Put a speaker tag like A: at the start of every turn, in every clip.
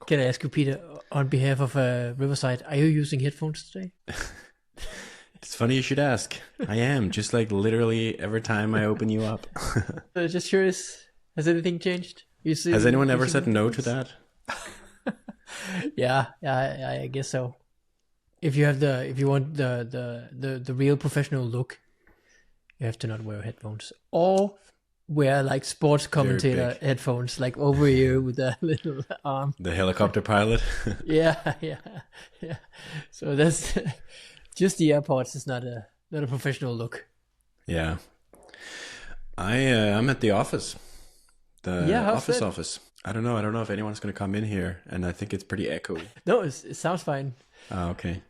A: Can I ask you, Peter, on behalf of Riverside, are you using headphones today?
B: It's funny you should ask. I am, just like literally every time I open you up.
A: Just curious, has anything changed?
B: Has anyone ever
A: using
B: said no to
A: headphones?
B: that?
A: Yeah, I guess so. If you want the real professional look, you have to not wear headphones or wear like sports
B: Very
A: commentator
B: big.
A: headphones, like over ear with a little arm.
B: The helicopter pilot.
A: Yeah, yeah. So that's just the AirPods is not a professional look.
B: Yeah. I'm at the office. The
A: Yeah, how's
B: office
A: that?
B: office. I don't know. I don't know if anyone's going to come in here, and I think it's pretty echoey.
A: No, it sounds fine.
B: Oh, okay.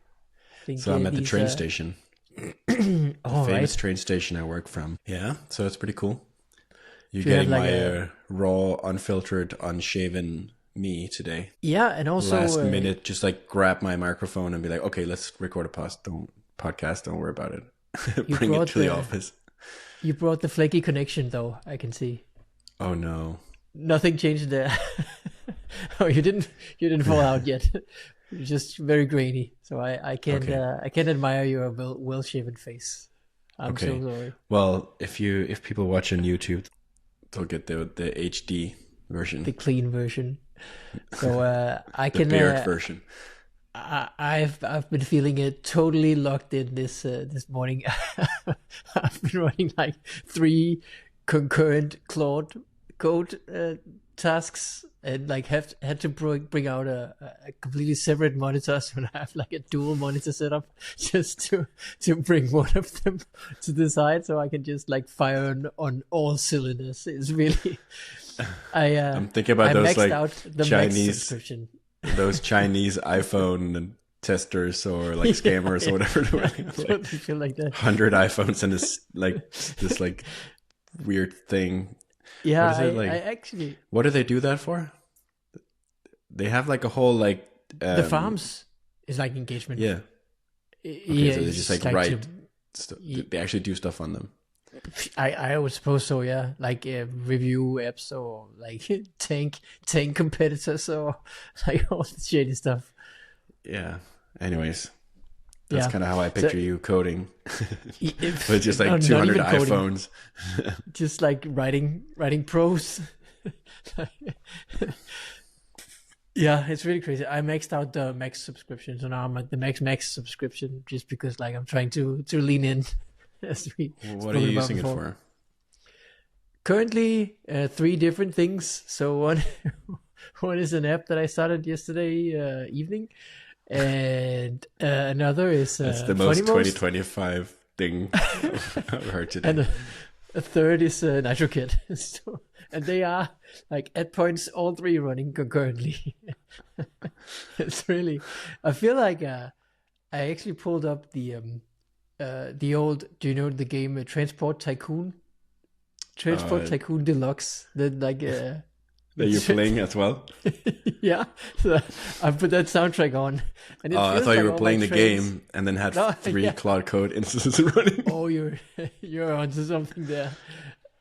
A: I think
B: So I'm at the
A: these,
B: train station.
A: all
B: Famous
A: right.
B: train station I work from. Yeah, so it's pretty cool. You're
A: Do you have
B: getting
A: like
B: my
A: a
B: raw, unfiltered, unshaven me today.
A: yeah, and also
B: Last minute, just like grab my microphone and be like, okay, let's record a podcast. Don't worry about it.
A: you
B: Bring it
A: brought
B: to the office.
A: you brought the flaky connection though. I can see
B: Oh no.
A: nothing changed there. Oh, you didn't fall out yet. You're just very grainy. So
B: Okay.
A: I can't admire your well shaven face. I'm
B: Okay.
A: so sorry.
B: Well, if people watch on YouTube, they'll get the HD version,
A: The clean version. So I
B: the
A: can
B: beard version.
A: I've been feeling it totally locked in this morning. I've been running like 3 concurrent Claude code tasks and like have had to bring out a completely separate monitor, so I have like a dual monitor setup just to bring one of them to the side so I can just like fire on all cylinders. It's really
B: I'm thinking
A: I
B: about those
A: maxed
B: like
A: out the Max
B: Chinese
A: subscription.
B: those Chinese iPhone and testers or like scammers or whatever. They're
A: I
B: like
A: totally feel like that.
B: 100 iPhones and this like weird thing.
A: Yeah,
B: What is it like?
A: I actually
B: What do they do that for? They have like a whole like
A: the farms is like engagement.
B: yeah.
A: Yeah,
B: So they
A: it's
B: just like
A: like
B: write.
A: to,
B: They actually do stuff on them.
A: I would suppose so. Yeah, like review apps or like tank competitors or like all the shady stuff.
B: Yeah. Anyways, that's
A: Yeah,
B: kind of how I
A: so
B: picture you coding.
A: if
B: With just like
A: not
B: 200
A: even coding,
B: iPhones.
A: just like writing prose. Yeah, it's really crazy. I maxed out the Max subscription, so now I'm at the Max subscription just because like I'm trying to lean in as we
B: What are
A: spoken
B: you
A: about
B: using it
A: before.
B: for?
A: Currently, 3 different things. So one is an app that I started yesterday evening, and another is
B: That's the most
A: Funnymost,
B: 2025 thing I've heard today.
A: and a third is NitroKit. So, and they are like at points all 3 running concurrently. It's really. I feel like I actually pulled up the old. Do you know the game Transport Tycoon? Transport
B: Uh,
A: Tycoon Deluxe. That like
B: that you're playing as well?
A: yeah. So I put that soundtrack on, and it
B: Oh, I
A: feels
B: thought you
A: like
B: were
A: all
B: playing
A: my
B: the
A: trains.
B: game and then had
A: No,
B: 3
A: yeah.
B: Cloud Code instances running.
A: Oh, you're onto something there.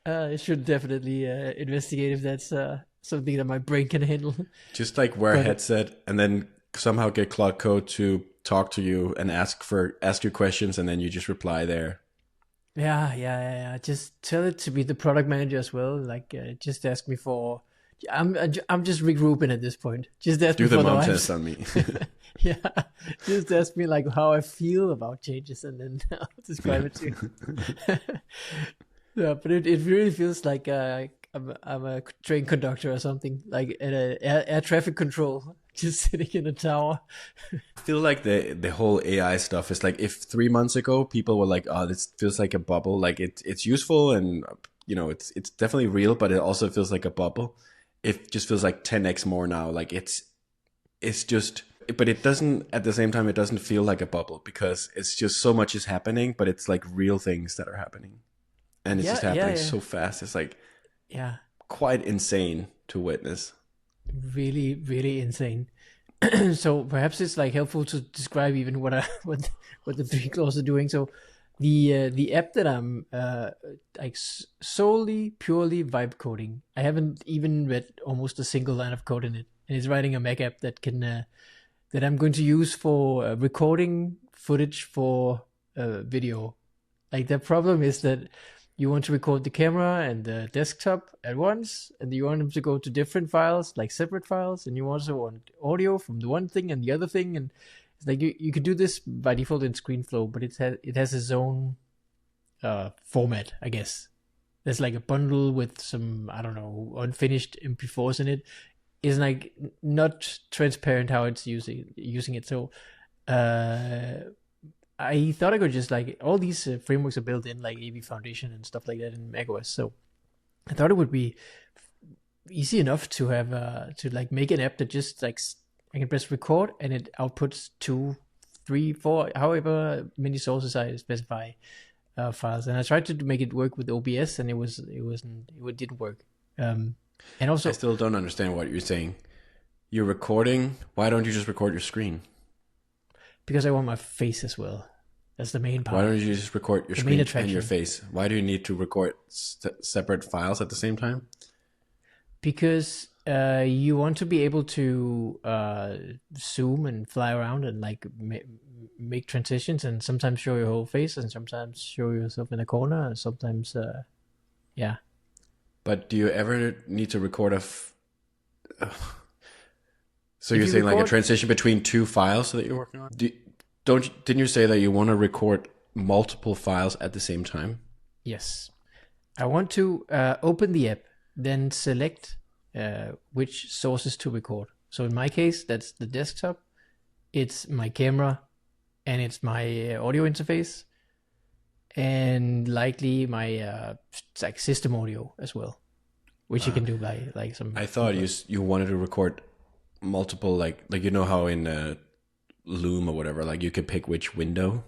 A: I should definitely investigate if that's something that my brain can handle.
B: Just like wear a
A: But
B: headset and then somehow get Cloud Code to talk to you and ask you questions, and then you just reply there.
A: yeah. Just tell it to be the product manager as well. Like, just ask me for. I'm just regrouping at this point. Just ask
B: Do
A: me
B: the
A: for the
B: mom
A: vibes.
B: test on me.
A: Yeah, just ask me like how I feel about changes, and then I'll describe it to you. Yeah, but it really feels like I'm a train conductor or something, like at a air traffic control, just sitting in a tower.
B: I feel like the whole AI stuff is like, if 3 months ago people were like, "Oh, this feels like a bubble," like it's useful and it's definitely real, but it also feels like a bubble. It just feels like 10x more now. Like it's just, but it doesn't, at the same time, it doesn't feel like a bubble because it's just so much is happening, but it's like real things that are happening, and it's just happening
A: Yeah.
B: so fast. It's like
A: Yeah,
B: quite insane to witness.
A: really, really insane. So perhaps it's like helpful to describe even what the 3 claws are doing. So the app that I'm like solely purely vibe coding. I haven't even read almost a single line of code in it. and it's writing a Mac app that can that I'm going to use for recording footage for video. Like the problem is that you want to record the camera and the desktop at once, and you want them to go to different files, like separate files, and you also want audio from the one thing and the other thing, and it's like you could do this by default in ScreenFlow, but it has its own format, I guess. There's like a bundle with some, I don't know, unfinished MP4s in it. It's like not transparent how it's using it. So I thought I could just like, all these frameworks are built in, like AV Foundation and stuff like that in macOS. So I thought it would be easy enough to have to like make an app that just like I can press record and it outputs 2, 3, 4, however many sources I specify files. And I tried to make it work with OBS, and it didn't work. And also,
B: I still don't understand what you're saying. You're recording. Why don't you just record your screen?
A: Because I want my face as well. That's the main part.
B: Why don't you just record your screen and your face? Why do you need to record separate files at the same time?
A: Because you want to be able to zoom and fly around and like make transitions, and sometimes show your whole face, and sometimes show yourself in a corner, and sometimes, yeah.
B: But do you ever need to record So you're saying like a transition between two files that you're working on? Didn't you say that you want to record multiple files at the same time?
A: Yes. I want to open the app, then select which sources to record. So in my case, that's the desktop, it's my camera, and it's my audio interface, and likely my like system audio as well, which you can do by like some.
B: I thought you wanted to record multiple, like you know how in Loom or whatever, like you could pick which window.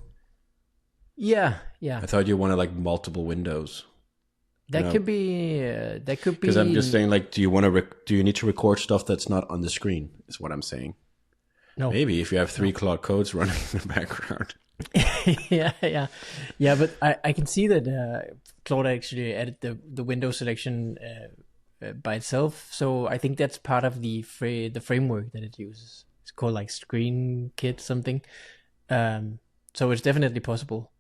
A: Yeah.
B: I thought you wanted like multiple windows.
A: That could be.
B: Because I'm just saying, like, do you need to record stuff that's not on the screen? Is what I'm saying.
A: No.
B: Maybe if you have 3 Claude codes running in the background.
A: Yeah. But I can see that Claude actually added the window selection by itself. So I think that's part of the framework that it uses. It's called like ScreenKit something. So it's definitely possible.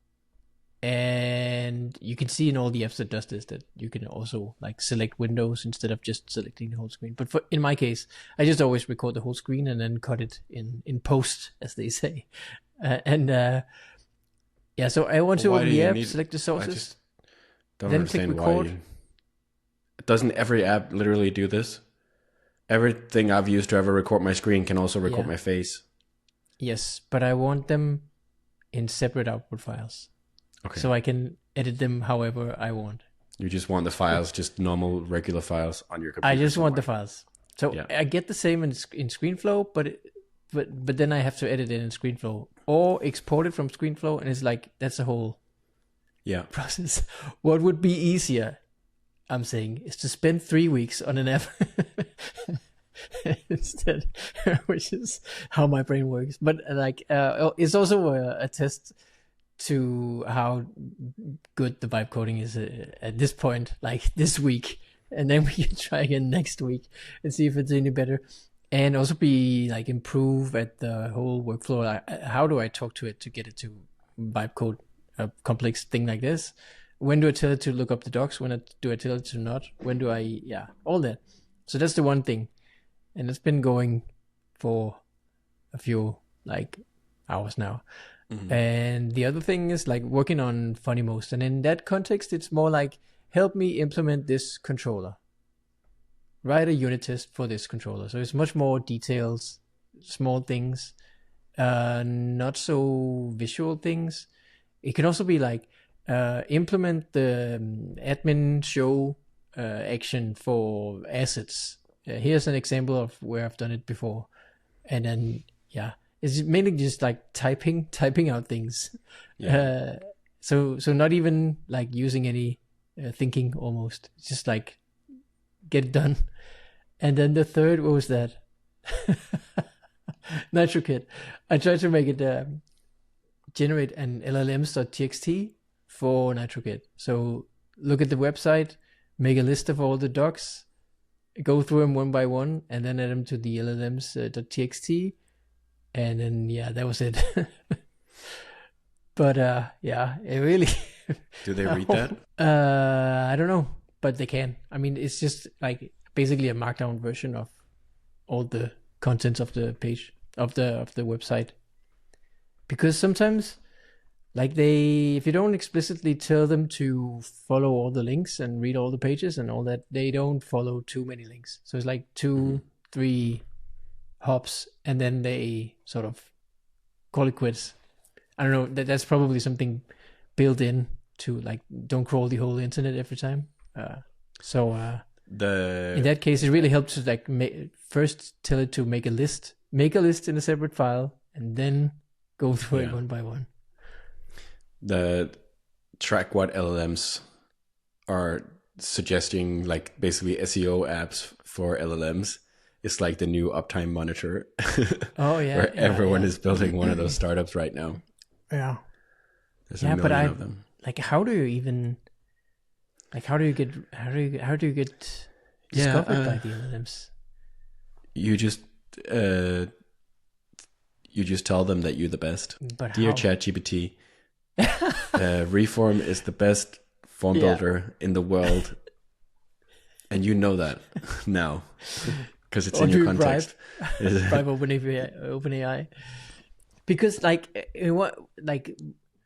A: And you can see in all the apps that does this that you can also like select windows instead of just selecting the whole screen. But in my case, I just always record the whole screen and then cut it in post, as they say. So I want to open the app, select the sources,
B: don't understand why. Doesn't every app literally do this? Everything I've used to ever record my screen can also record my face.
A: Yes, but I want them in separate output files. Okay. So I can edit them however I want.
B: You just want the files, just normal, regular files on your computer.
A: I just want the files. So I get the same in ScreenFlow, but then I have to edit it in ScreenFlow or export it from ScreenFlow, and it's like that's a whole process. What would be easier, I'm saying, is to spend 3 weeks on an app instead, which is how my brain works. But like, it's also a test to how good the vibe coding is at this point, like this week, and then we can try again next week and see if it's any better, and also be like improve at the whole workflow. Like, how do I talk to it to get it to vibe code a complex thing like this? When do I tell it to look up the docs? When do I tell it to not? When do I all that? So that's the one thing, and it's been going for a few like hours now. Mm-hmm. And the other thing is like working on Funnymost, and in that context it's more like, help me implement this controller, write a unit test for this controller. So it's much more details, small things, not so visual things. It can also be like implement the admin show action for assets. Here's an example of where I've done it before, and then it's mainly just like typing out things. So not even like using any thinking almost. It's just like get it done. And then the third, what was that? NitroKit. I tried to make it generate an LLMs.txt for NitroKit. So look at the website, make a list of all the docs, go through them one by one, and then add them to the LLMs .txt, and then that was it. But it really.
B: Do they read that?
A: I don't know, but they can. I mean, it's just like basically a markdown version of all the contents of the page of the website. Because sometimes, like if you don't explicitly tell them to follow all the links and read all the pages and all that, they don't follow too many links. So it's like 2-3 hops, and then they sort of call it quits. I don't know. That's probably something built in to like don't crawl the whole internet every time. In that case, it really helps to like first tell it to make a list in a separate file, and then go through it one by one.
B: The track what LLMs are suggesting, like basically SEO apps for LLMs, is like the new Uptime Monitor.
A: Oh yeah,
B: where everyone is building one of those startups right now.
A: Yeah,
B: there's a million of them.
A: Like, how do you get discovered by the LLMs?
B: You just tell them that you're the best.
A: But
B: Dear
A: how?
B: ChatGPT, Reform is the best form builder in the world, and you know that now because it's in your context.
A: Bribe OpenAI, because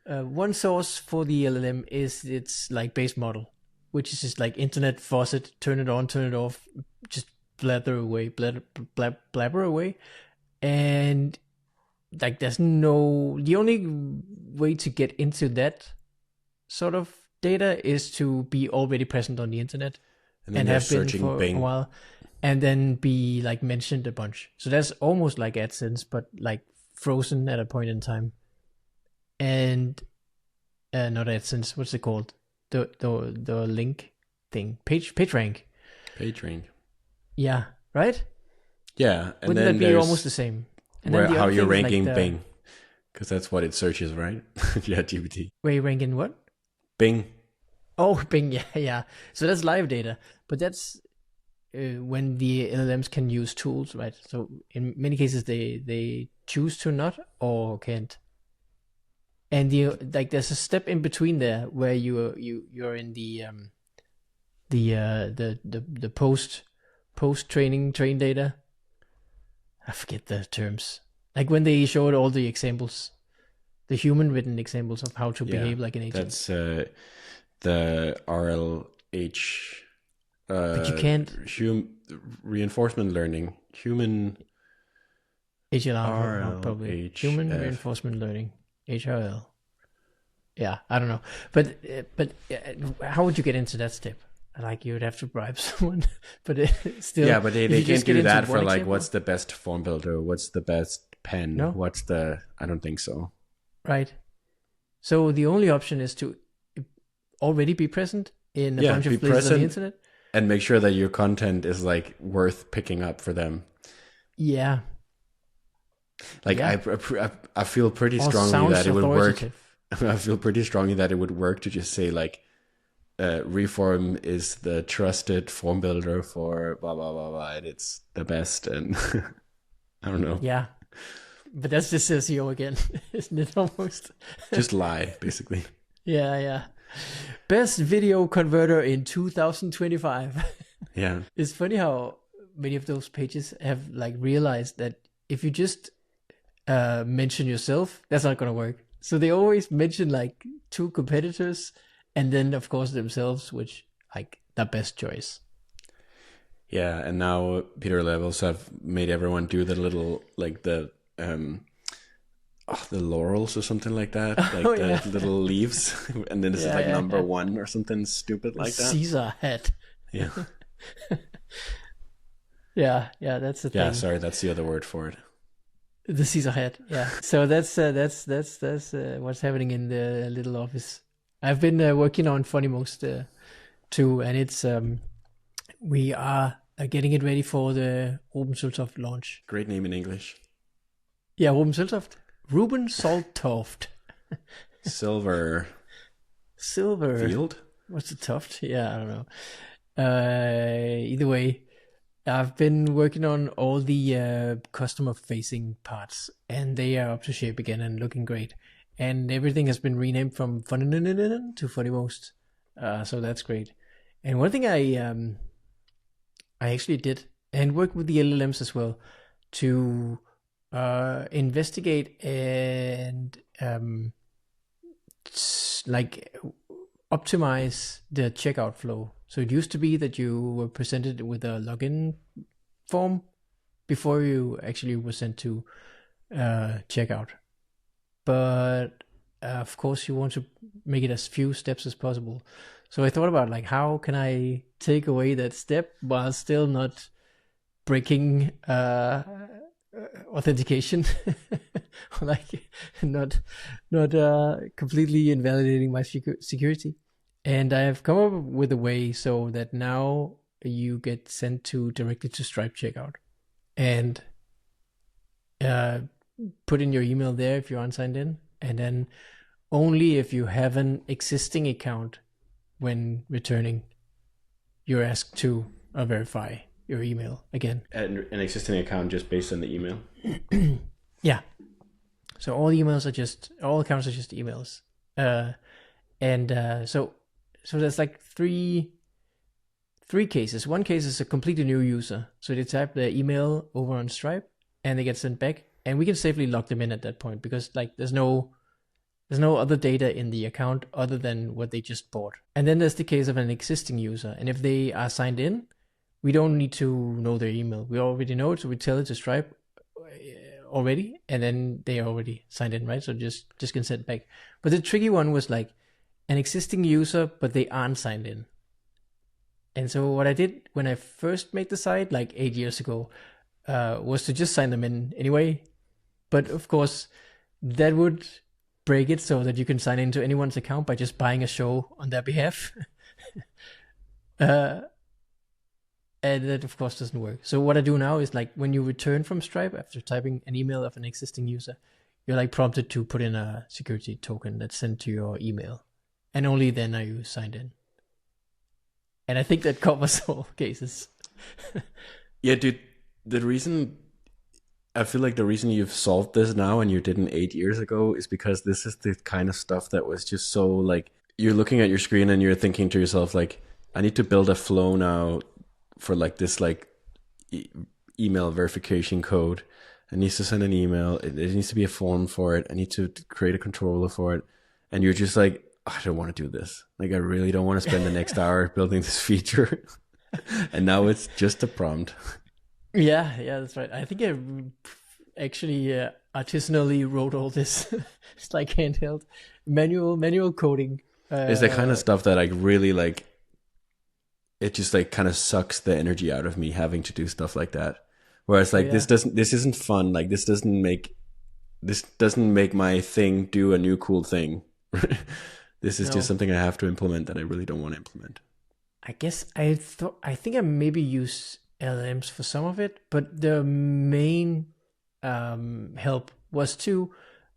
A: one source for the LLM is its like base model, which is just like internet faucet, turn it on, turn it off, just blabber away, and like the only way to get into that sort of data is to be already present on the internet and have been for Bing a while, and then be like mentioned a bunch. So that's almost like AdSense, but like frozen at a point in time. And not AdSense, what's it called? The link thing, PageRank.
B: PageRank.
A: Yeah, right?
B: Yeah, and
A: wouldn't
B: then
A: that be almost the same? And
B: then how you're ranking like Bing, because that's what it searches, right? Yeah, GPT.
A: Where you ranking what?
B: Bing.
A: Oh, Bing, yeah. So that's live data, but that's when the LLMs can use tools, right? So in many cases, they choose to not or can't. And there's a step in between there where you're in the post train data. I forget the terms. Like when they showed all the examples, the human written examples of how to behave like an agent.
B: That's the RLH.
A: But you can't.
B: Reinforcement learning. Human.
A: HLR probably. Human reinforcement learning. HRL. Yeah, I don't know, but how would you get into that step? Like you would have to bribe someone, but still.
B: Yeah, but they can't do that for like
A: example?
B: What's the best form builder? What's the best pen?
A: No?
B: What's the? I don't think so.
A: Right. So the only option is to already be present in a bunch of places on the internet
B: and make sure that your content is like worth picking up for them.
A: Yeah.
B: Like I feel pretty strongly that it would work. I feel pretty strongly that it would work to just say like, Reform is the trusted form builder for blah blah blah blah, and it's the best. And I don't know.
A: Yeah, but that's just SEO again, isn't it? Almost.
B: Just lie, basically.
A: Yeah. Best video converter in 2025.
B: Yeah.
A: It's funny how many of those pages have like realized that if you just mention yourself, that's not going to work. So they always mention like two competitors and then of course themselves, which like the best choice.
B: Yeah, and now Peter Levels have made everyone do the little like the laurels or something like that, like the little leaves, and then this is like number one or something stupid like that.
A: Caesar hat.
B: Yeah.
A: yeah, that's the thing.
B: Yeah, sorry, that's the other word for it.
A: The Caesar hat, yeah. So that's what's happening in the little office. I've been working on Funnymost too, and it's we are getting it ready for the Ruben Søltoft launch.
B: Great name in English.
A: Yeah, Ruben Søltoft. Ruben Søltoft.
B: Silver.
A: Field? What's the Toft? Yeah, I don't know. Either way, I've been working on all the customer facing parts, and they are up to shape again and looking great. And everything has been renamed from Funny to Funnymost, so that's great. And one thing I actually did and worked with the LLMs as well to investigate and like optimize the checkout flow. So it used to be that you were presented with a login form before you actually were sent to checkout. But of course, you want to make it as few steps as possible. So I thought about like how can I take away that step while still not breaking authentication, like not completely invalidating my security. And I have come up with a way so that now you get sent to directly to Stripe checkout, and put in your email there if you're unsigned in, and then only if you have an existing account when returning, you're asked to verify your email again.
B: An existing account just based on the email.
A: Yeah. So all accounts are just emails. So there's like three cases. One case is a completely new user. So they type their email over on Stripe and they get sent back, and we can safely log them in at that point because like there's no other data in the account other than what they just bought. And then there's the case of an existing user, and if they are signed in, we don't need to know their email. We already know it, so we tell it to Stripe already, and then they are already signed in, right? So just can send back. But the tricky one was like an existing user, but they aren't signed in. And so what I did when I first made the site, like 8 years ago, was to just sign them in anyway. But of course, that would break it so that you can sign into anyone's account by just buying a show on their behalf. And that of course doesn't work. So what I do now is like when you return from Stripe after typing an email of an existing user, you're like prompted to put in a security token that's sent to your email, and only then are you signed in. And I think that covers all cases.
B: Yeah, dude, I feel like the reason you've solved this now and you didn't 8 years ago is because this is the kind of stuff that was just so like, you're looking at your screen and you're thinking to yourself like, I need to build a flow now for like this like email verification code. It needs to send an email. It needs to be a form for it. I need to create a controller for it. And you're just like, I don't want to do this. Like, I really don't want to spend the next hour building this feature. And now it's just a prompt.
A: Yeah, that's right. I think I actually artisanally wrote all this. It's like handheld manual coding.
B: It's the kind of stuff that I really like. It just like kind of sucks the energy out of me having to do stuff like that. Whereas like this isn't fun. Like this doesn't make my thing do a new cool thing. This is just something I have to implement that I really don't want to implement.
A: I guess I think I maybe use LLMs for some of it, but the main help was to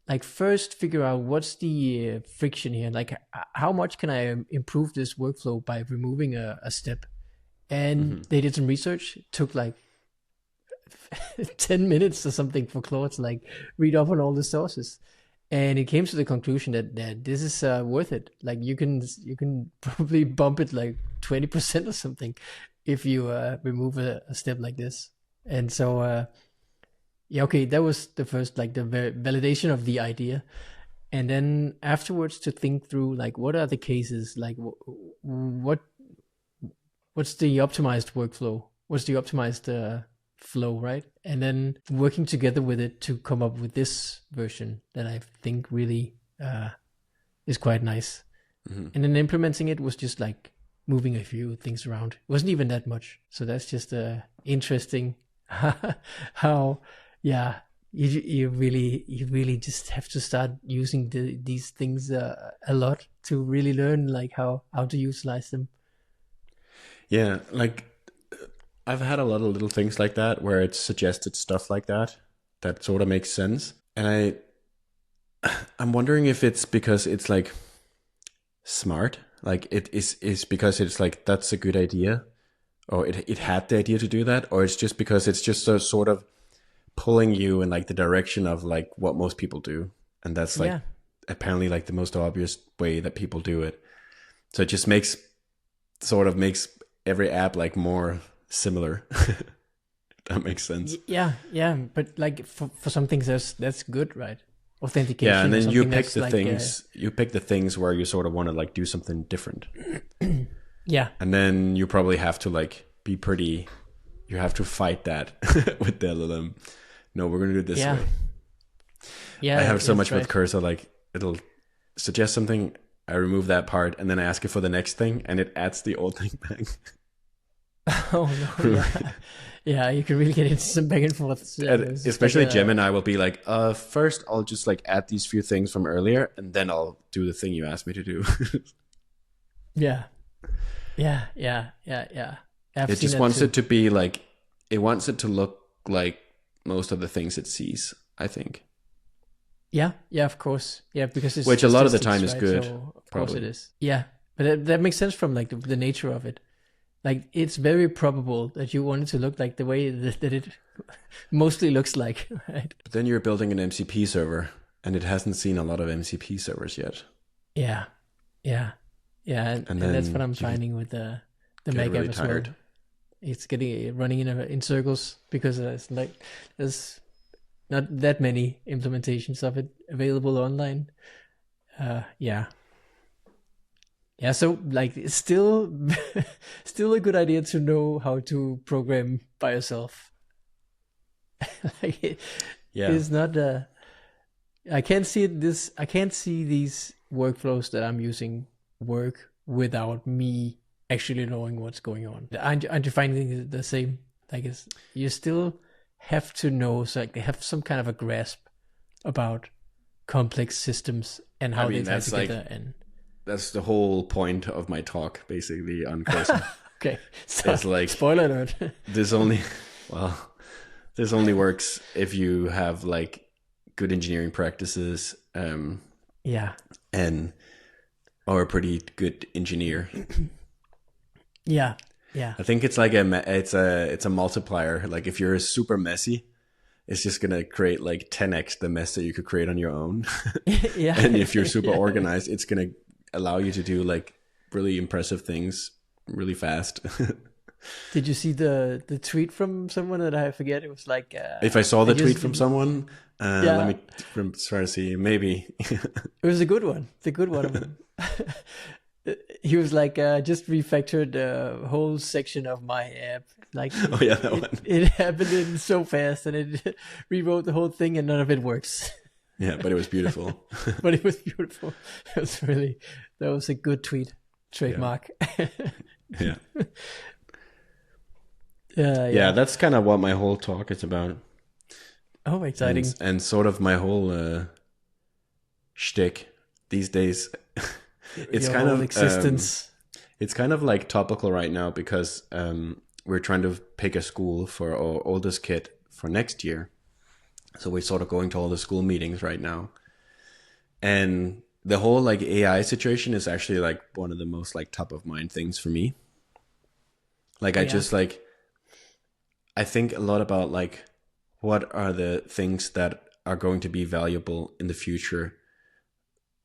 A: like first figure out what's the friction here, like how much can I improve this workflow by removing a step. And they did some research. It took like 10 minutes or something for Claude to like read up on all the sources, and it came to the conclusion that this is worth it. Like you can probably bump it like 20% or something if you remove a step like this. And so okay, that was the first, like the validation of the idea. And then afterwards to think through like what are the cases, like what's the optimized workflow, what's the optimized flow, right? And then working together with it to come up with this version that I think really is quite nice. And then implementing it was just like moving a few things around. It wasn't even that much. So that's just interesting how you really just have to start using these things a lot to really learn like how to utilize them.
B: Yeah, like I've had a lot of little things like that where it's suggested stuff like that sort of makes sense. And I'm wondering if it's because it's like smart, like it is because it's like that's a good idea, or it had the idea to do that, or it's just because it's just a sort of pulling you in like the direction of like what most people do, and that's like
A: Yeah.
B: apparently like the most obvious way that people do it. So it just makes every app like more similar. That makes sense.
A: Yeah, but like for some things that's good, right?
B: Yeah, and
A: Authentication is
B: then you
A: something
B: pick
A: that's
B: the
A: like
B: things. You pick the things where you sort of want to like do something different,
A: yeah,
B: and then you probably have to like be pretty. You have to fight that with the LLM. No, we're gonna do it this
A: yeah,
B: way.
A: yeah.
B: I have so
A: That's
B: much with
A: right.
B: Cursor, like it'll suggest something, I remove that part, and then I ask it for the next thing, and it adds the old thing back.
A: Oh no, yeah, yeah. You can really get into some back and forth. Yeah,
B: And
A: there's just like
B: especially
A: a
B: Gemini will be like, first I'll just like add these few things from earlier, and then I'll do the thing you asked me to do.
A: yeah, yeah. I've
B: It
A: seen
B: just
A: that
B: wants
A: too.
B: it to be like, it wants it to look like most of the things it sees, I think.
A: Yeah, of course. Yeah, because it's
B: Which a lot of the
A: statistics,
B: time is
A: right?
B: good,
A: So of course it
B: probably.
A: is. Yeah, but that makes sense from like the nature of it. Like it's very probable that you want it to look like the way that it mostly looks like, right?
B: But then you're building an MCP server, and it hasn't seen a lot of MCP servers yet.
A: Yeah, yeah, yeah,
B: And
A: and that's what
B: then
A: I'm
B: you
A: finding with the
B: get
A: Mac app
B: really
A: as well.
B: tired.
A: It's getting running in circles because there's not that many implementations of it available online. Yeah, yeah. So like, it's still still a good idea to know how to program by yourself. Like
B: Yeah.
A: it's not. I can't see this. I can't see these workflows that I'm using work without me actually knowing what's going on. Aren't you finding it the same? Like, you still have to know, so like they have some kind of a grasp about complex systems and
B: I
A: how they
B: mean,
A: tie
B: that's like,
A: together. And
B: that's the whole point of my talk, basically, on Cursor.
A: okay, so
B: Is like,
A: spoiler alert.
B: this only, well, this only works if you have like good engineering practices,
A: Yeah,
B: and or a pretty good engineer.
A: yeah, yeah,
B: I think it's like it's a multiplier. Like if you're super messy, it's just gonna create like 10x the mess that you could create on your own.
A: yeah,
B: And if you're super
A: yeah.
B: organized, it's gonna allow you to do like really impressive things really fast.
A: Did you see the tweet from someone that I forget? It was like
B: If I saw
A: I
B: the tweet
A: just
B: from someone, let
A: yeah,
B: me try to see. Maybe.
A: it was a good one. The good one. He was like, just refactored the whole section of my app. Like
B: Oh yeah, that one.
A: it happened in so fast, and it rewrote the whole thing, and none of it works.
B: Yeah, but it was beautiful.
A: But it was beautiful. It was really that was a good tweet. Trademark.
B: Yeah.
A: Yeah.
B: Yeah, that's kind of what my whole talk is about.
A: Oh, exciting.
B: And sort of my whole shtick these days. It's
A: Your
B: kind
A: whole
B: of
A: existence.
B: it's kind of like topical right now because we're trying to pick a school for our oldest kid for next year. So we're sort of going to all the school meetings right now. And the whole like AI situation is actually like one of the most like top of mind things for me. Like I
A: Yeah.
B: just like I think a lot about like what are the things that are going to be valuable in the future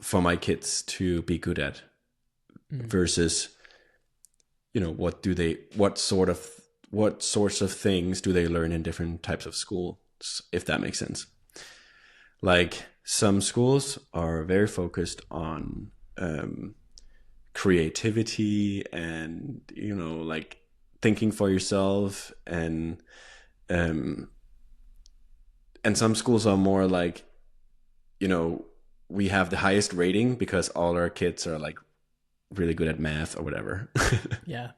B: for my kids to be good at versus what sorts of things do they learn in different types of schools, if that makes sense. Like some schools are very focused on creativity and like thinking for yourself, and some schools are more like, we have the highest rating because all our kids are like really good at math or whatever.
A: Yeah.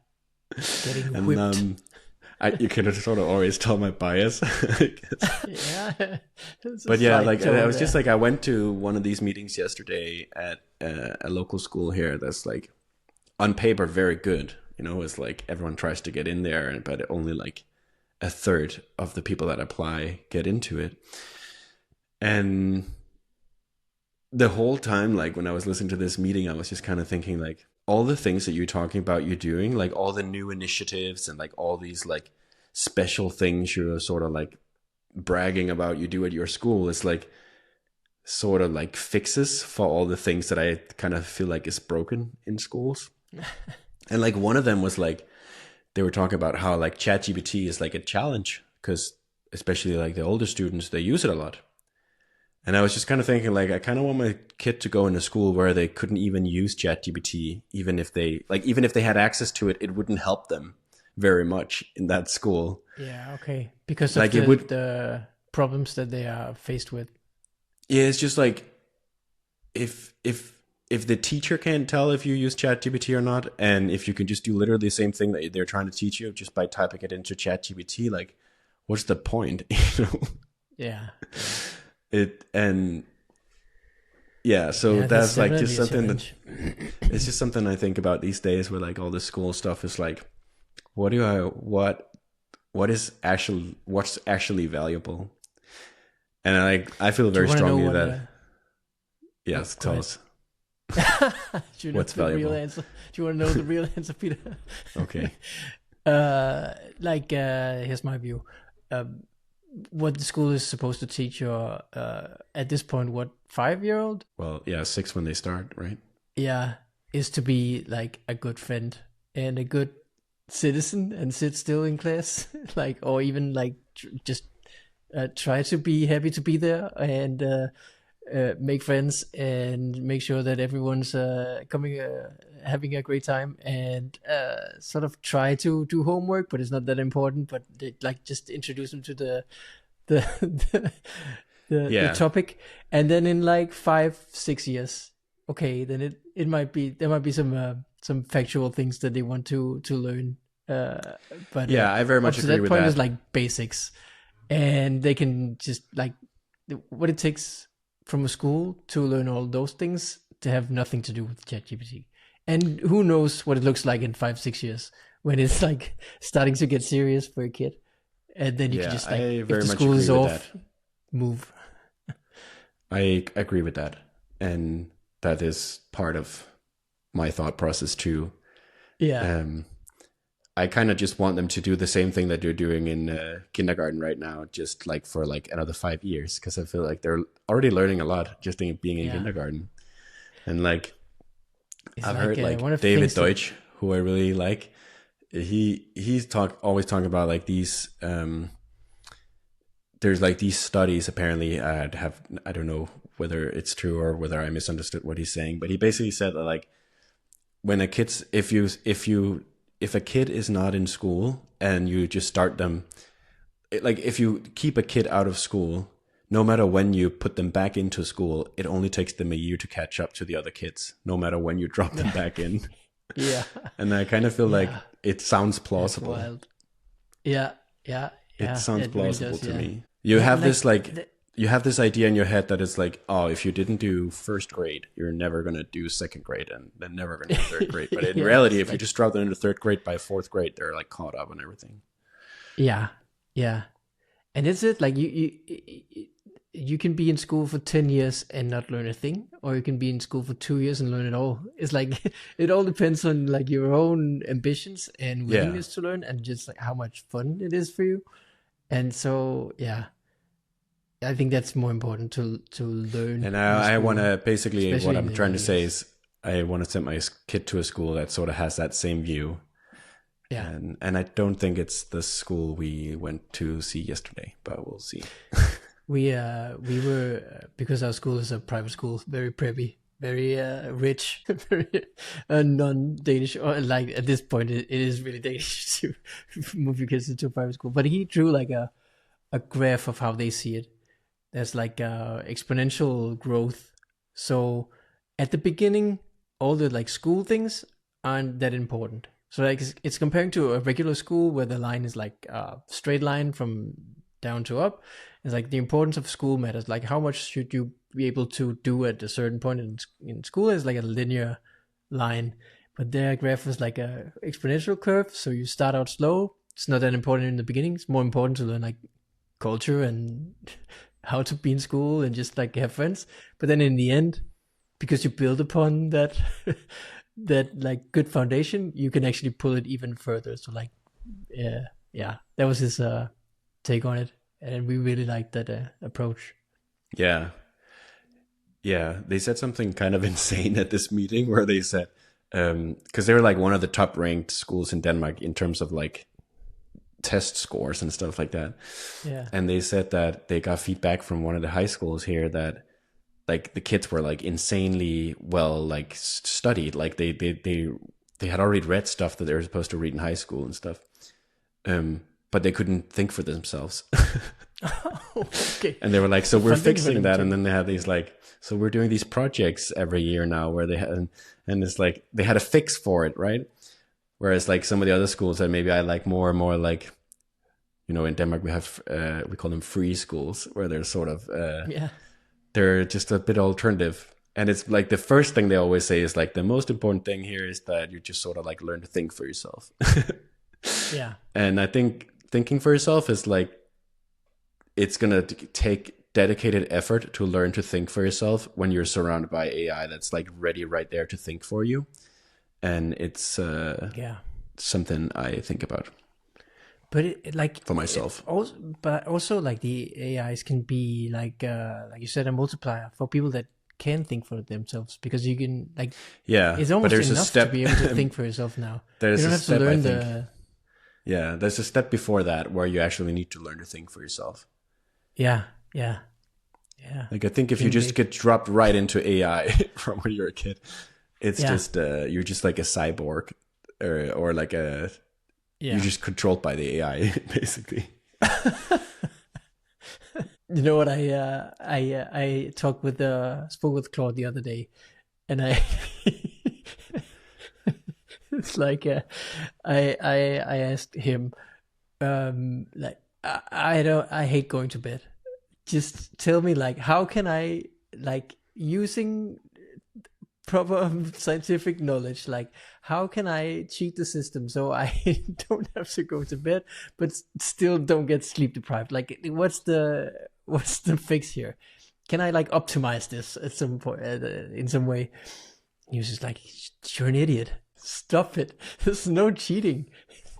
A: Getting
B: And
A: whipped.
B: you can sort of always tell my bias, I guess.
A: Yeah. There's a
B: But yeah,
A: slight
B: like
A: tone
B: I was
A: there.
B: just like, I went to one of these meetings yesterday at a local school here that's like on paper very good. It's like everyone tries to get in there, but only like a third of the people that apply get into it. And the whole time, like when I was listening to this meeting, I was just kind of thinking like, all the things that you're talking about you're doing, like all the new initiatives and like all these like special things you're sort of like bragging about you do at your school is like sort of like fixes for all the things that I kind of feel like is broken in schools. And like one of them was like they were talking about how like ChatGPT is like a challenge because especially like the older students, they use it a lot. And I was just kind of thinking like I kind of want my kid to go into school where they couldn't even use ChatGPT, even if they had access to it, it wouldn't help them very much in that school.
A: Yeah, okay. Because of
B: Like
A: the problems that they are faced with.
B: Yeah, it's just like if the teacher can't tell if you use ChatGPT or not, and if you can just do literally the same thing that they're trying to teach you just by typing it into ChatGPT, like what's the point? You know?
A: Yeah.
B: So that's like just something
A: that
B: it's just something I think about these days where like all this school stuff is like what's actually valuable. And I feel very strongly that yes, tell us.
A: Do you know what's valuable? Real answer? Do you want to know the real answer, Peter?
B: Okay.
A: Here's my view. What the school is supposed to teach your at this point, what 5-year-old?
B: Well, yeah, 6 when they start, right?
A: Yeah, is to be like a good friend and a good citizen and sit still in class, like, or even like just try to be happy to be there and make friends and make sure that everyone's having a great time and sort of try to do homework, but it's not that important. But they, like just introduce them to the topic, and then in like 5-6 years, okay, then it might be there might be some factual things that they want to learn. But
B: yeah, I very much agree with that.
A: That point is like basics, and they can just like what it takes from a school to learn all those things to have nothing to do with ChatGPT. And who knows what it looks like in 5-6 years when it's like starting to get serious for a kid, and then you can just like if the school is off, move.
B: I agree with that, and that is part of my thought process too.
A: Yeah.
B: I kind of just want them to do the same thing that you're doing in kindergarten right now, just like for like another 5 years, because I feel like they're already learning a lot just being in kindergarten. And like I've heard like David Deutsch, who I really like, he's always talking about like these there's like these studies apparently I don't know whether it's true or whether I misunderstood what he's saying, but he basically said that like when a kid's if a kid is not in school and you just start them, like if you keep a kid out of school, no matter when you put them back into school, it only takes them a year to catch up to the other kids, no matter when you drop them back in.
A: Yeah.
B: And I kind of feel like it sounds plausible.
A: That's wild. Yeah.
B: It sounds plausible to me. You have this you have this idea in your head that it's like, oh, if you didn't do first grade, you're never going to do second grade and then never going to do third grade. But in reality, if you just drop them into third grade, by fourth grade, they're like caught up on everything.
A: Yeah. And is it like you can be in school for 10 years and not learn a thing, or you can be in school for 2 years and learn it all. It's like, it all depends on like your own ambitions and willingness to learn and just like how much fun it is for you. And so, yeah. I think that's more important to learn.
B: And I want to basically, what I'm trying to say is I want to send my kid to a school that sort of has that same view.
A: Yeah.
B: And I don't think it's the school we went to see yesterday, but we'll see.
A: We were, because our school is a private school, very preppy, very rich, very non-Danish, or like at this point it is really Danish to move your kids into a private school. But he drew like a graph of how they see it. There's like exponential growth. So at the beginning, all the like school things aren't that important. So like it's comparing to a regular school where the line is like a straight line from down to up. It's like the importance of school matters. Like how much should you be able to do at a certain point in school is like a linear line. But their graph is like a exponential curve. So you start out slow. It's not that important in the beginning. It's more important to learn like culture and how to be in school and just like have friends. But then in the end, because you build upon that that like good foundation, you can actually pull it even further. So like, yeah, that was his take on it, and we really liked that approach.
B: Yeah. Yeah, they said something kind of insane at this meeting where they said, because they were like one of the top ranked schools in Denmark in terms of like test scores and stuff like that.
A: Yeah.
B: And they said that they got feedback from one of the high schools here that like the kids were like insanely well like studied, like they had already read stuff that they were supposed to read in high school and stuff, but they couldn't think for themselves.
A: Okay.
B: And they were like, so we're
A: Fun thing for
B: fixing
A: them
B: that.
A: too.
B: And then they had these like, so we're doing these projects every year now where they had, and it's like they had a fix for it, right? Whereas like some of the other schools that maybe I like more and more, like, you know, in Denmark we have we call them free schools, where they're sort of
A: Yeah.
B: they're just a bit alternative. And it's like the first thing they always say is like the most important thing here is that you just sort of like learn to think for yourself.
A: Yeah.
B: And I think thinking for yourself is like, it's gonna take dedicated effort to learn to think for yourself when you're surrounded by AI that's like ready right there to think for you. And it's
A: Yeah.
B: something I think about
A: But it like
B: for myself.
A: Also, but also like the AIs can be like you said, a multiplier for people that can think for themselves, because you can like,
B: Yeah,
A: it's
B: but
A: almost
B: there's a
A: enough
B: step.
A: to be able to think for yourself now.
B: There's
A: You don't
B: a
A: have
B: step,
A: to
B: I
A: learn
B: think.
A: the
B: Yeah, there's a step before that where you actually need to learn to think for yourself.
A: yeah.
B: Like I think if you
A: Think
B: just
A: big.
B: get dropped right into AI from when you're a kid, it's
A: Yeah.
B: just you're just like a cyborg, or like a
A: Yeah.
B: you're just controlled by the AI basically.
A: You know what? I talked with spoke with Claude the other day, and I it's like I asked him, like, I hate going to bed. Just tell me, like, how can I, like, using proper scientific knowledge, like, how can I cheat the system so I don't have to go to bed but still don't get sleep deprived? Like, what's the fix here? Can I like optimize this at some point, in some way? He was just like, you're an idiot, stop it, there's no cheating,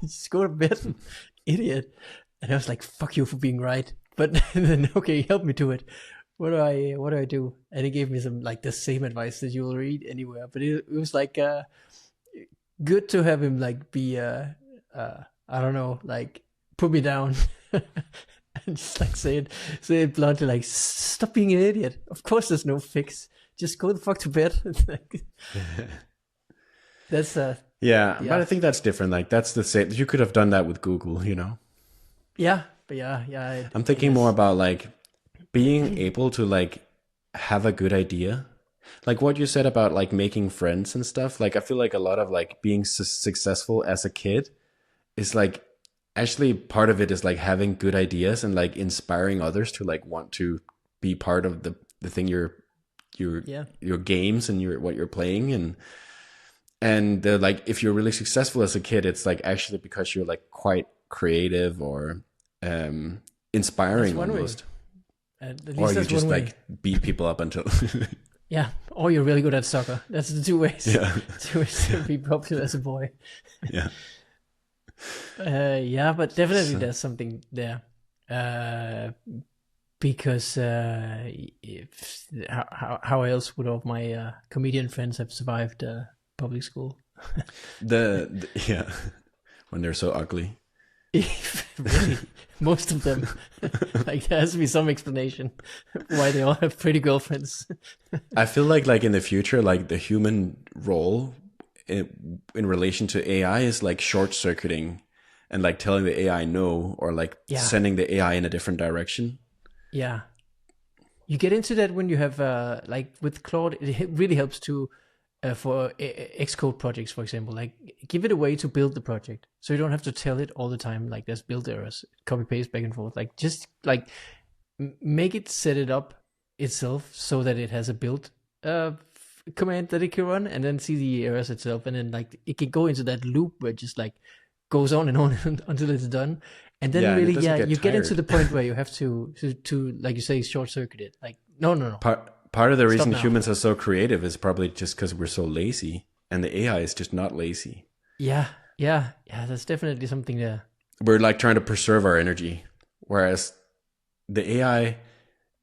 A: just go to bed, idiot. And I was like, fuck you for being right. But then, okay, help me do it. What do I do? And he gave me some like the same advice that you will read anywhere. But it was like good to have him like be I don't know, like put me down and just like say it bluntly, like, stop being an idiot. Of course there's no fix. Just go the fuck to bed. That's
B: Yeah, but I think that's different. Like that's the same. You could have done that with Google, you know.
A: yeah, but yeah.
B: I'm thinking more about like being able to like have a good idea, like what you said about like making friends and stuff. Like I feel like a lot of like being successful as a kid is like actually part of it is like having good ideas and like inspiring others to like want to be part of the thing your games and what you're playing. And like if you're really successful as a kid, it's like actually because you're like quite creative or inspiring almost.
A: At
B: Or
A: least
B: you
A: that's
B: just
A: one way.
B: like beat people up until
A: Yeah, or you're really good at soccer. That's the two ways.
B: Yeah.
A: Two ways to be popular as a boy.
B: Yeah.
A: Yeah, but definitely there's something there. Because how else would all my comedian friends have survived public school?
B: Yeah, when they're so ugly.
A: Really, most of them. Like there has to be some explanation why they all have pretty girlfriends.
B: I feel like in the future, like the human role in relation to AI is like short circuiting and like telling the AI no, or like sending the AI in a different direction.
A: Yeah, you get into that when you have like with Claude. It really helps to for Xcode projects, for example. Like give it a way to build the project, so you don't have to tell it all the time. Like there's build errors, copy paste back and forth. Like just like make it set it up itself so that it has a build command that it can run, and then see the errors itself, and then like it can go into that loop where it just like goes on and on until it's done. And then
B: and
A: really,
B: get
A: you
B: tired.
A: get into the point where you have to like you say, short circuit it. Like no.
B: Part of the reason
A: now.
B: humans are so creative is probably just because we're so lazy. and the AI is just not lazy.
A: Yeah, that's definitely something there.
B: We're like trying to preserve our energy, whereas the AI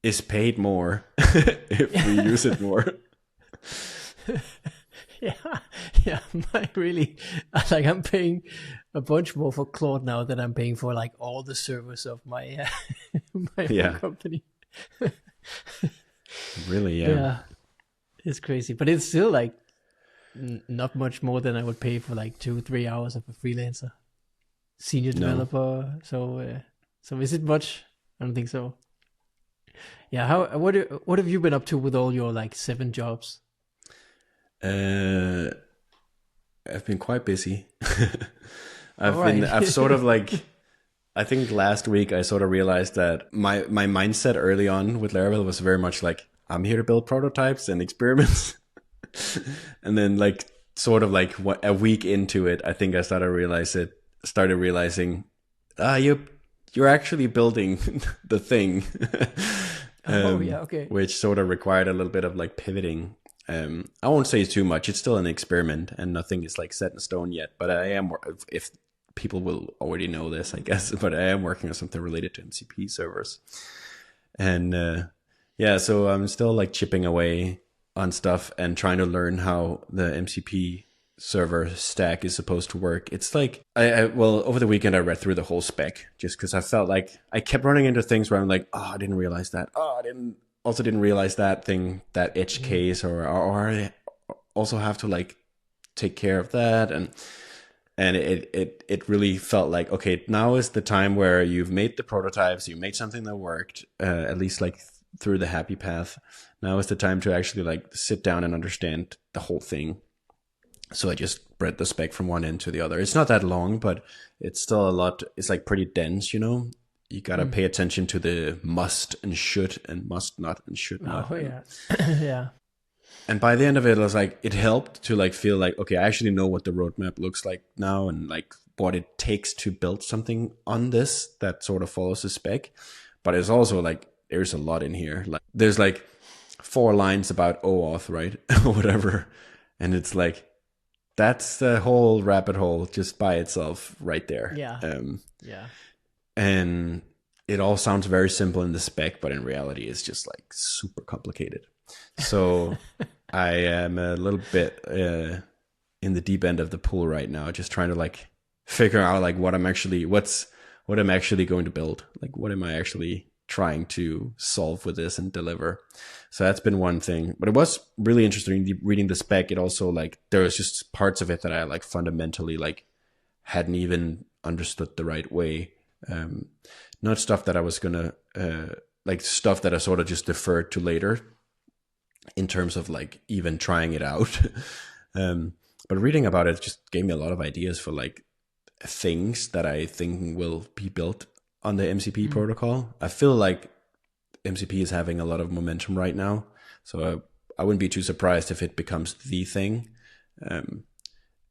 B: is paid more if we use it more.
A: Yeah, I'm paying a bunch more for Claude now than I'm paying for like all the servers of my my
B: Yeah.
A: own company.
B: Really, yeah.
A: Yeah, it's crazy, but it's still like not much more than I would pay for like 2-3 hours of a freelancer, senior
B: No.
A: developer. So is it much? I don't think so. Yeah, what have you been up to with all your like 7 jobs?
B: I've been quite busy. I've
A: All
B: been,
A: right.
B: I've sort of like, I think last week I sort of realized that my mindset early on with Laravel was very much like, I'm here to build prototypes and experiments. And then like, sort of like a week into it, I think I started realizing, you're actually building the thing.
A: Oh yeah, okay.
B: Which sort of required a little bit of like pivoting. I won't say too much. It's still an experiment, and nothing is like set in stone yet. But I am, if people will already know this, I guess. But I am working on something related to MCP servers, and yeah, so I'm still like chipping away on stuff and trying to learn how the MCP server stack is supposed to work. It's like well, over the weekend I read through the whole spec just because I felt like I kept running into things where I'm like, oh, I didn't realize that. Oh, I didn't realize that thing, that edge case, or I also have to like take care of that, and it really felt like, okay, now is the time where you've made the prototypes, you made something that worked, at least like through the happy path. Now is the time to actually like sit down and understand the whole thing. So I just read the spec from one end to the other. It's not that long, but it's still a lot. It's like pretty dense, you know. You gotta pay attention to the must and should and must not and should not.
A: Oh yeah, yeah.
B: And by the end of it, I was like, it helped to like feel like, okay, I actually know what the roadmap looks like now, and like what it takes to build something on this that sort of follows the spec. But it's also like, there's a lot in here. Like there's like 4 lines about OAuth, right? Or whatever. And it's like, that's the whole rabbit hole just by itself right there.
A: Yeah. Yeah.
B: And it all sounds very simple in the spec, but in reality it's just like super complicated. So I am a little bit in the deep end of the pool right now, just trying to like figure out like what I'm actually going to build. Like what am I actually trying to solve with this and deliver. So that's been one thing. But it was really interesting reading the spec. It also like there was just parts of it that I like fundamentally like hadn't even understood the right way. Not stuff that I was gonna like stuff that I sort of just deferred to later in terms of like even trying it out. But reading about it just gave me a lot of ideas for like things that I think will be built on the MCP protocol. I feel like MCP is having a lot of momentum right now, so I wouldn't be too surprised if it becomes the thing. And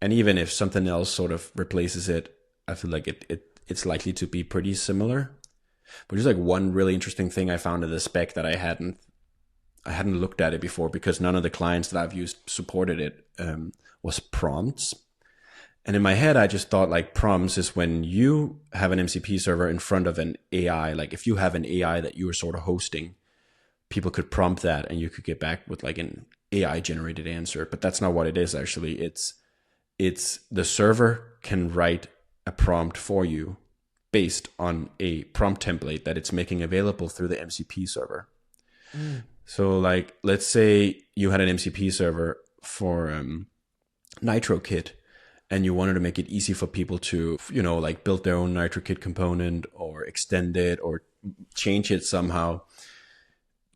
B: even if something else sort of replaces it, I feel like it's likely to be pretty similar. But just like one really interesting thing I found in the spec that I hadn't looked at it before, because none of the clients that I've used supported it, was prompts. And in my head, I just thought like prompts is when you have an MCP server in front of an AI. Like if you have an AI that you are sort of hosting, people could prompt that and you could get back with like an AI generated answer. But that's not what it is actually. It's the server can write a prompt for you based on a prompt template that it's making available through the MCP server. So like, let's say you had an MCP server for NitroKit, and you wanted to make it easy for people to, you know, like build their own NitroKit component or extend it or change it somehow.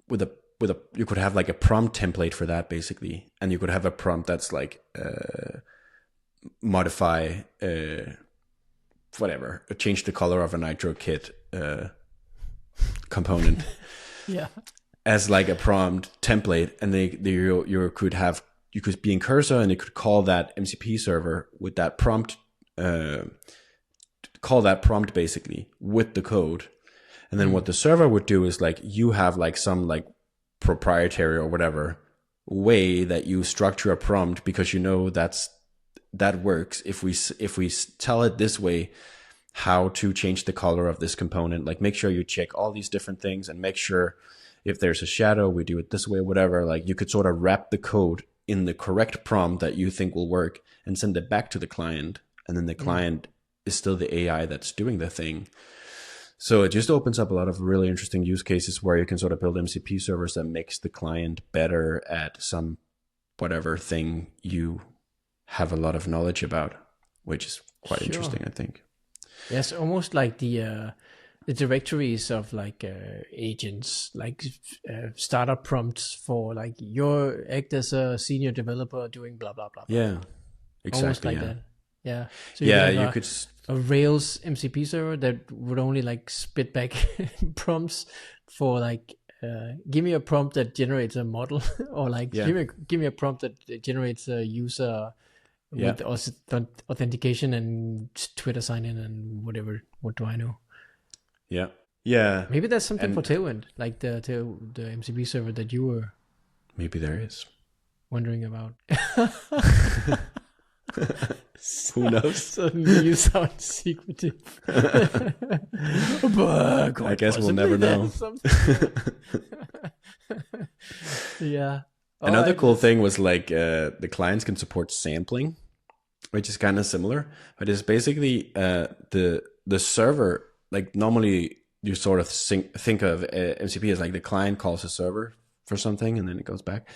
B: You could have like a prompt template for that basically, and you could have a prompt that's like modify whatever, change the color of a NitroKit component.
A: Yeah.
B: As like a prompt template, and you could be in Cursor and it could call that MCP server with that prompt, call that prompt basically with the code. And then what the server would do is like, you have like some like proprietary or whatever way that you structure a prompt, because you know that works. If we tell it this way, how to change the color of this component, like make sure you check all these different things, and make sure if there's a shadow, we do it this way, whatever. Like you could sort of wrap the code in the correct prompt that you think will work and send it back to the client. And then the client is still the AI that's doing the thing. So it just opens up a lot of really interesting use cases where you can sort of build MCP servers that makes the client better at some whatever thing you have a lot of knowledge about, which is quite interesting, I think.
A: Yes, almost like the directories of like agents, like startup prompts for like your act as a senior developer doing blah blah blah.
B: Yeah, exactly.
A: Almost like that. Yeah. So
B: you could
A: a Rails MCP server that would only like spit back prompts for like give me a prompt that generates a model, or like give me a prompt that generates a user with authentication and Twitter sign in and whatever. What do I know?
B: Yeah.
A: Maybe that's something for Tailwind, like the MCP server that you were.
B: Maybe there is.
A: Wondering about.
B: Who knows?
A: Suddenly you sound secretive.
B: I guess we'll never know.
A: Yeah.
B: Another cool thing was like the clients can support sampling, which is kind of similar, but it's basically the server. Like normally you sort of think of MCP as like the client calls a server for something and then it goes back.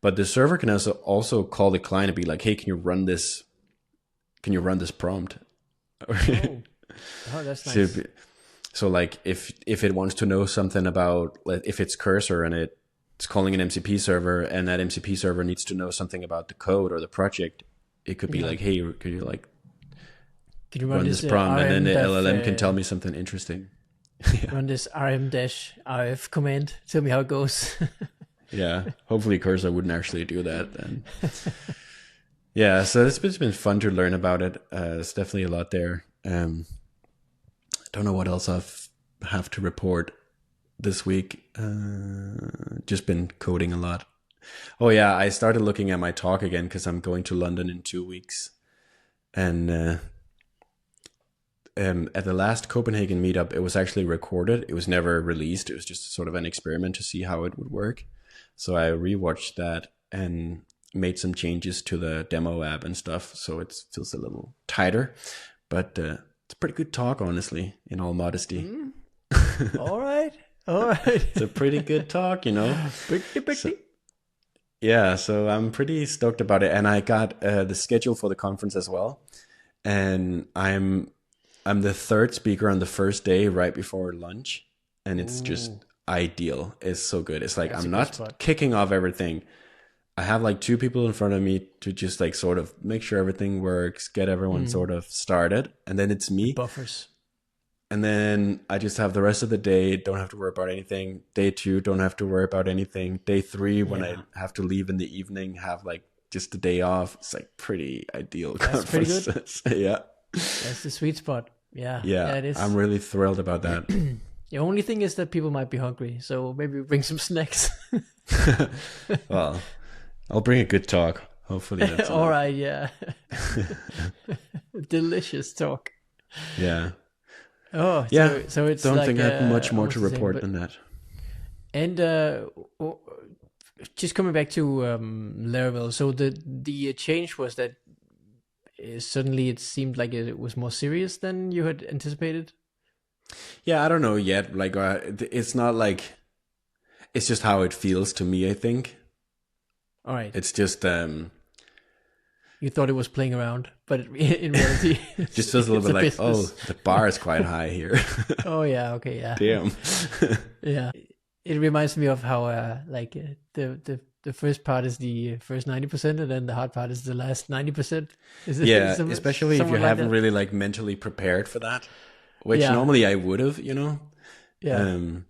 B: But the server can also call the client and be like, hey, can you run this prompt?
A: That's nice.
B: So like if it wants to know something about, like, if it's Cursor and it's calling an MCP server, and that MCP server needs to know something about the code or the project, it could be like, hey, could you like run this prompt, and then the LLM can tell me something interesting.
A: Run this rm-rf command, tell me how it goes.
B: Yeah, hopefully Cursor wouldn't actually do that then. Yeah, so it's been fun to learn about it. There's definitely a lot there. I don't know what else I have to report this week. Just been coding a lot. Oh yeah, I started looking at my talk again because I'm going to London in 2 weeks. And at the last Copenhagen meetup, it was actually recorded. It was never released. It was just sort of an experiment to see how it would work. So I rewatched that and made some changes to the demo app and stuff. So it feels a little tighter, but it's a pretty good talk, honestly, in all modesty.
A: All right.
B: It's a pretty good talk, you know. So I'm pretty stoked about it. And I got the schedule for the conference as well. And I'm the third speaker on the first day right before lunch. And it's just ideal. It's so good. It's like, I'm not kicking off everything. I have like 2 people in front of me to just like sort of make sure everything works, get everyone sort of started. And then it's me.
A: Buffers.
B: And then I just have the rest of the day, don't have to worry about anything. Day 2, don't have to worry about anything. Day 3, when I have to leave in the evening, have like just a day off. It's like pretty ideal.
A: That's pretty good.
B: Yeah.
A: That's the sweet spot. Yeah,
B: it is. I'm really thrilled about that.
A: The only thing is that people might be hungry, so maybe bring some snacks.
B: Well, I'll bring a good talk. Hopefully that's
A: all right. Yeah. Delicious talk.
B: Yeah.
A: Oh,
B: yeah.
A: So it's
B: don't
A: like,
B: think I have much more to report than that.
A: And just coming back to Laravel, so the change was that suddenly it seemed like it was more serious than you had anticipated.
B: Yeah, I don't know yet. Like, it's not like, it's just how it feels to me, I think.
A: All right.
B: It's just
A: you thought it was playing around, but in reality,
B: just feels a little bit like, business. Oh, the bar is quite high here.
A: Oh yeah, okay, yeah.
B: Damn.
A: Yeah, it reminds me of how like the first part is the first 90%, and then the hard part is the last 90%.
B: Yeah, especially if you haven't really like mentally prepared for that, which normally I would have, you know.
A: Yeah.
B: And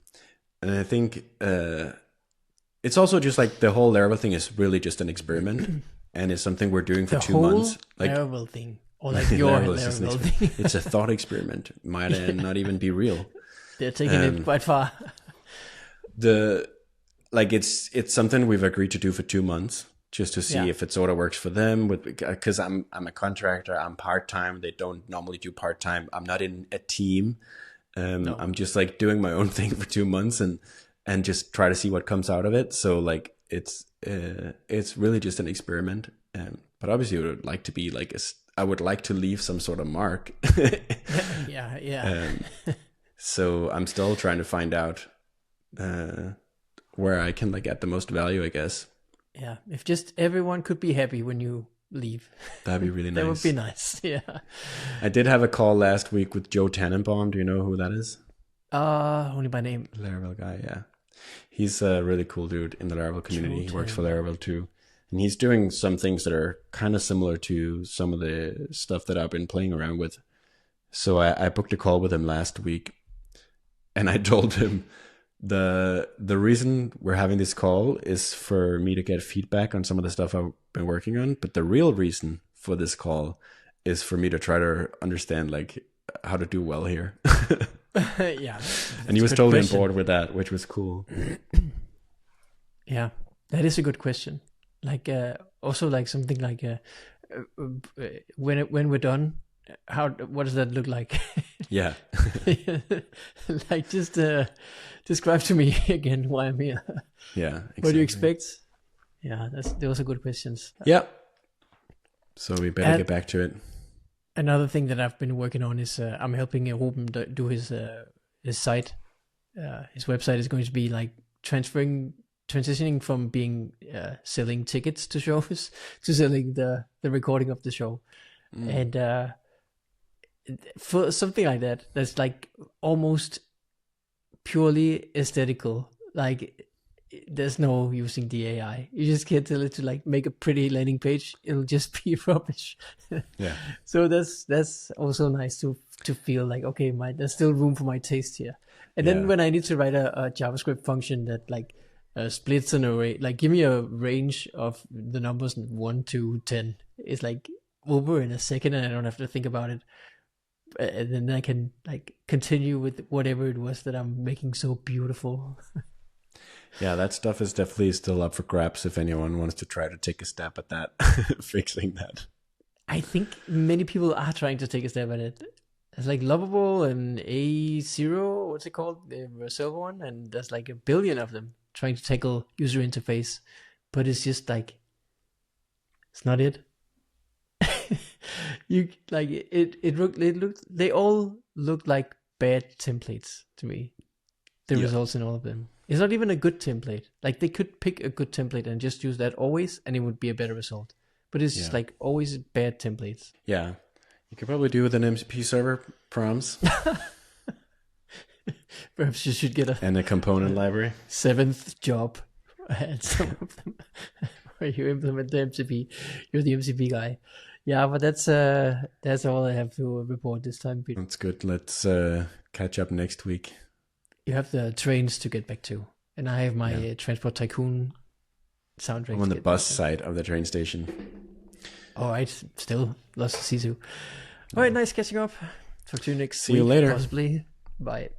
B: I think it's also just like the whole Laravel thing is really just an experiment. And it's something we're doing for 2 months.
A: Like Laravel thing, or like your Laravel thing.
B: It's a thought experiment. Might not even be real.
A: They're taking it quite far.
B: like it's something we've agreed to do for 2 months, just to see if it sort of works for them. Because I'm a contractor, I'm part time. They don't normally do part time. I'm not in a team. No. I'm just like doing my own thing for 2 months and just try to see what comes out of it. So like it's really just an experiment. But obviously, I would like to be like I would like to leave some sort of mark.
A: Yeah.
B: So I'm still trying to find out where I can like add the most value, I guess.
A: Yeah, if just everyone could be happy when you leave,
B: that'd be really nice.
A: That would be nice. Yeah.
B: I did have a call last week with Joe Tannenbaum. Do you know who that is?
A: Only by name.
B: Laravel guy, yeah. He's a really cool dude in the Laravel community. He works for Laravel too. And he's doing some things that are kind of similar to some of the stuff that I've been playing around with. So I booked a call with him last week, and I told him the reason we're having this call is for me to get feedback on some of the stuff I've been working on. But the real reason for this call is for me to try to understand like how to do well here.
A: Yeah.
B: And he was totally on board with that, which was cool.
A: Yeah, that is a good question. Like also like something like when we're done, what does that look like?
B: Yeah.
A: Like just describe to me again why I'm here.
B: Yeah. Exactly.
A: What do you expect? Yeah, those are good questions.
B: Yeah. So we better get back to it.
A: Another thing that I've been working on is I'm helping Ruben do his site. His website is going to be like transitioning from being selling tickets to shows to selling the recording of the show. And for something like that, that's like almost purely aesthetical. Like there's no using the AI. You just can't tell it to like make a pretty landing page. It'll just be rubbish.
B: Yeah.
A: So that's also nice to feel like, okay, there's still room for my taste here. And then when I need to write a JavaScript function that like splits an array, like give me a range of the numbers 1 to 10, it's like over in a second, and I don't have to think about it. And then I can like continue with whatever it was that I'm making so beautiful.
B: Yeah, that stuff is definitely still up for grabs if anyone wants to try to take a stab at that, fixing that.
A: I think many people are trying to take a stab at it. It's like Lovable and A0, what's it called? The server one, and there's like a billion of them trying to tackle user interface, but it's just like, it's not it. You like they all look like bad templates to me. The results in all of them. It's not even a good template. Like they could pick a good template and just use that always, and it would be a better result. But it's just like always bad templates.
B: Yeah, you could probably do with an MCP server prompts.
A: Perhaps you should get
B: and a component library.
A: 7th job at some of them where you implement the MCP. You're the MCP guy. Yeah, but that's all I have to report this time, Peter.
B: That's good. Let's catch up next week.
A: You have the trains to get back to, and I have my Transport Tycoon soundtrack.
B: I'm on the bus side of the train station.
A: All right, still lots to see to. All right, nice catching up. Talk to you next week.
B: See you later.
A: Possibly. Bye.